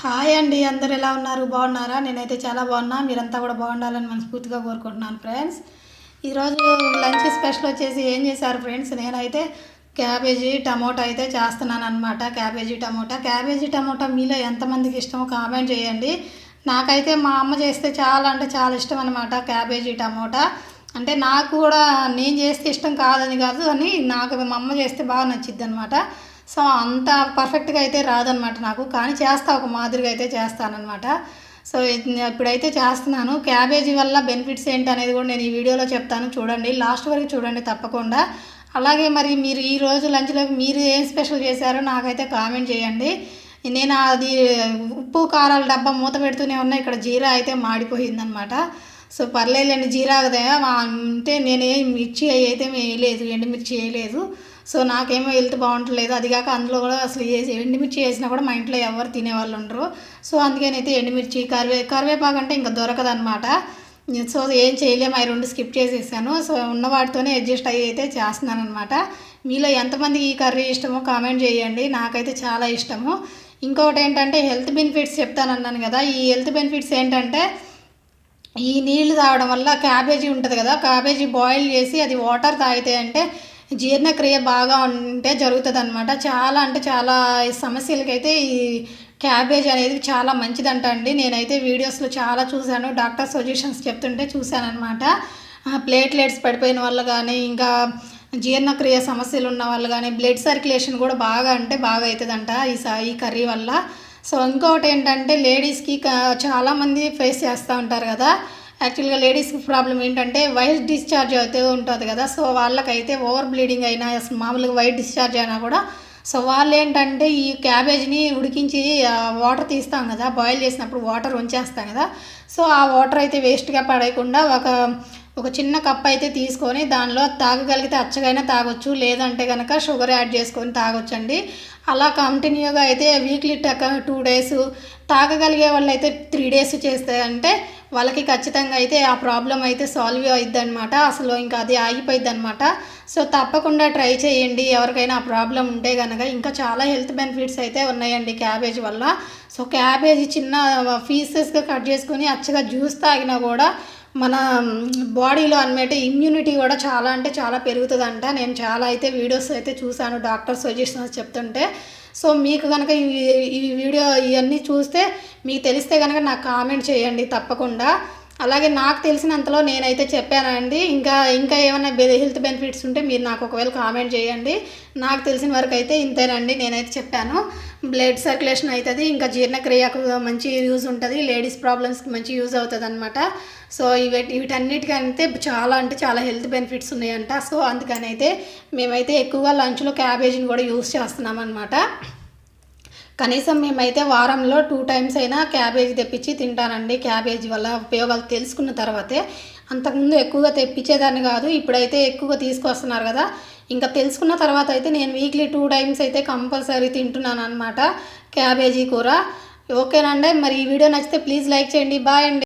Hi అండి, అందరు ఎలా ఉన్నారు? బాగున్నారా? నేనైతే చాలా బాగున్నా. మీరంతా కూడా బాగుండాలని మనస్ఫూర్తిగా కోరుకుంటున్నాను ఫ్రెండ్స్. ఈరోజు లంచ్ స్పెషల్ వచ్చేసి ఏం చేశారు ఫ్రెండ్స్, నేనైతే క్యాబేజీ టమోటా అయితే చేస్తున్నాను అనమాట. క్యాబేజీ టమోటా మీలో ఎంతమందికి ఇష్టమో కామెంట్ చేయండి. నాకైతే మా అమ్మ చేస్తే చాలా అంటే చాలా ఇష్టం అనమాట క్యాబేజీ టమోటా. అంటే నాకు కూడా నేను చేస్తే ఇష్టం కాదని కాదు, అని నాకు మా అమ్మ చేస్తే బాగా నచ్చిద్ది అనమాట. సో అంత పర్ఫెక్ట్గా అయితే రాదనమాట నాకు, కానీ చేస్తా, ఒక మాదిరిగా అయితే చేస్తానన్నమాట. సో ఇప్పుడైతే చేస్తున్నాను. క్యాబేజీ వల్ల బెనిఫిట్స్ ఏంటి అనేది కూడా నేను ఈ వీడియోలో చెప్తాను, చూడండి, లాస్ట్ వరకు చూడండి తప్పకుండా. అలాగే మరి మీరు ఈరోజు లంచ్లోకి మీరు ఏం స్పెషల్ చేశారో నాకైతే కామెంట్ చేయండి. నేను అది ఉప్పు కారాల డబ్బా మూత పెడుతూనే ఉన్నా, ఇక్కడ జీరా అయితే మాడిపోయిందనమాట. సో పర్లేదులేండి, జీరా కదా అంటే నేనేం మిర్చి అయితే వేయలేదు, ఎండుమిర్చి వేయలేదు. సో నాకేమో హెల్త్ బాగుంటలేదు. అది కాక అందులో కూడా అసలు ఎండుమిర్చి వేసినా కూడా మా ఇంట్లో ఎవరు తినేవాళ్ళు ఉండరు. సో అందుకనైతే ఎండుమిర్చి కరివేపాకు అంటే ఇంకా దొరకదనమాట. సో ఏం చేయలేము, అవి రెండు స్కిప్ చేసేసాను. సో ఉన్న వాటితోనే అడ్జస్ట్ అయ్యి అయితే చేస్తున్నాను అనమాట. మీలో ఎంతమందికి ఈ కర్రీ ఇష్టమో కామెంట్ చేయండి. నాకైతే చాలా ఇష్టము. ఇంకొకటి ఏంటంటే హెల్త్ బెనిఫిట్స్ చెప్తానన్నాను కదా. ఈ హెల్త్ బెనిఫిట్స్ ఏంటంటే, ఈ నీళ్లు తాగడం వల్ల క్యాబేజీ ఉంటుంది కదా, క్యాబేజీ బాయిల్ చేసి అది వాటర్ తాగితే అంటే జీర్ణక్రియ బాగా ఉంటే జరుగుతుంది అనమాట. చాలా అంటే చాలా సమస్యలకైతే ఈ క్యాబేజ్ అనేది చాలా మంచిదంట అండి. నేనైతే వీడియోస్లో చాలా చూశాను, డాక్టర్ సజెషన్స్ చెప్తుంటే చూశాను అనమాట. ప్లేట్లెట్స్ పడిపోయిన వాళ్ళు కానీ, ఇంకా జీర్ణక్రియ సమస్యలు ఉన్న వాళ్ళు కానీ, బ్లడ్ సర్క్యులేషన్ కూడా బాగా అంటే బాగా అవుతుందంట ఈ కర్రీ వల్ల. సో ఇంకొకటి ఏంటంటే, లేడీస్కి చాలామంది ఫేస్ చేస్తూ ఉంటారు కదా. యాక్చువల్గా లేడీస్కి ప్రాబ్లం ఏంటంటే వైట్ డిశ్చార్జ్ అయితే ఉంటుంది కదా. సో వాళ్ళకైతే ఓవర్ బ్లీడింగ్ అయినా, మామూలుగా వైట్ డిశ్చార్జ్ అయినా కూడా, సో వాళ్ళు ఏంటంటే ఈ క్యాబేజ్ని ఉడికించి వాటర్ తీస్తాం కదా, బాయిల్ చేసినప్పుడు వాటర్ ఉంచేస్తాం కదా. సో ఆ వాటర్ అయితే వేస్ట్గా పడేయకుండా ఒక చిన్న కప్ అయితే తీసుకొని దానిలో తాగగలిగితే అచ్చగైనా తాగొచ్చు, లేదంటే కనుక షుగర్ యాడ్ చేసుకొని తాగొచ్చండి. అలా కంటిన్యూగా అయితే వీక్లీ 2 డేస్ తాగగలిగే వాళ్ళు అయితే 3 డేస్ చేస్తే అంటే వాళ్ళకి ఖచ్చితంగా అయితే ఆ ప్రాబ్లం అయితే సాల్వ్ అవుద్ది అనమాట. అసలు ఇంకా అది ఆగిపోయిద్ది అనమాట. సో తప్పకుండా ట్రై చేయండి ఎవరికైనా ఆ ప్రాబ్లం ఉంటే కనుక. ఇంకా చాలా హెల్త్ బెనిఫిట్స్ అయితే ఉన్నాయండి క్యాబేజ్ వల్ల. సో క్యాబేజీ చిన్న పీసెస్గా కట్ చేసుకొని అచ్చగా జ్యూస్ తాగినా కూడా మన బాడీలో అన్నమాట ఇమ్యూనిటీ కూడా చాలా అంటే చాలా పెరుగుతుందంట. నేను చాలా అయితే వీడియోస్ అయితే చూశాను, డాక్టర్ సజెషన్స్ చెప్తుంటే. సో మీకు కనుక ఈ వీడియో ఇవన్నీ చూస్తే మీకు తెలిస్తే కనుక నాకు కామెంట్ చేయండి తప్పకుండా. అలాగే నాకు తెలిసినంతలో నేనైతే చెప్పానండి. ఇంకా ఏమైనా హెల్త్ బెనిఫిట్స్ ఉంటే మీరు నాకు ఒకవేళ కామెంట్ చేయండి. నాకు తెలిసిన వరకు అయితే ఇంతేనండి, నేనైతే చెప్పాను. బ్లడ్ సర్క్యులేషన్ అవుతుంది, ఇంకా జీర్ణక్రియకు మంచి యూజ్ ఉంటుంది, లేడీస్ ప్రాబ్లమ్స్కి మంచి యూజ్ అవుతుంది అనమాట. సో వీటన్నిటికంటే చాలా అంటే చాలా హెల్త్ బెనిఫిట్స్ ఉన్నాయంట. సో అందుకని అయితే మేమైతే ఎక్కువగా లంచ్లో క్యాబేజీని కూడా యూజ్ చేస్తున్నాం అనమాట. కనీసం మేమైతే వారంలో 2 టైమ్స్ అయినా క్యాబేజీ తెప్పించి తింటానండి. క్యాబేజీ వల్ల ఉపయోగాలు తెలుసుకున్న తర్వాతే. అంతకుముందు ఎక్కువగా తెప్పించేదాన్ని కాదు, ఇప్పుడైతే ఎక్కువగా తీసుకొస్తున్నారు కదా. ఇంకా తెలుసుకున్న తర్వాత అయితే నేను వీక్లీ 2 టైమ్స్ అయితే కంపల్సరీ తింటున్నాను అనమాట క్యాబేజీ కూర. ఓకేనండి, మరి ఈ వీడియో నచ్చితే ప్లీజ్ లైక్ చేయండి. బాయ్ అండి.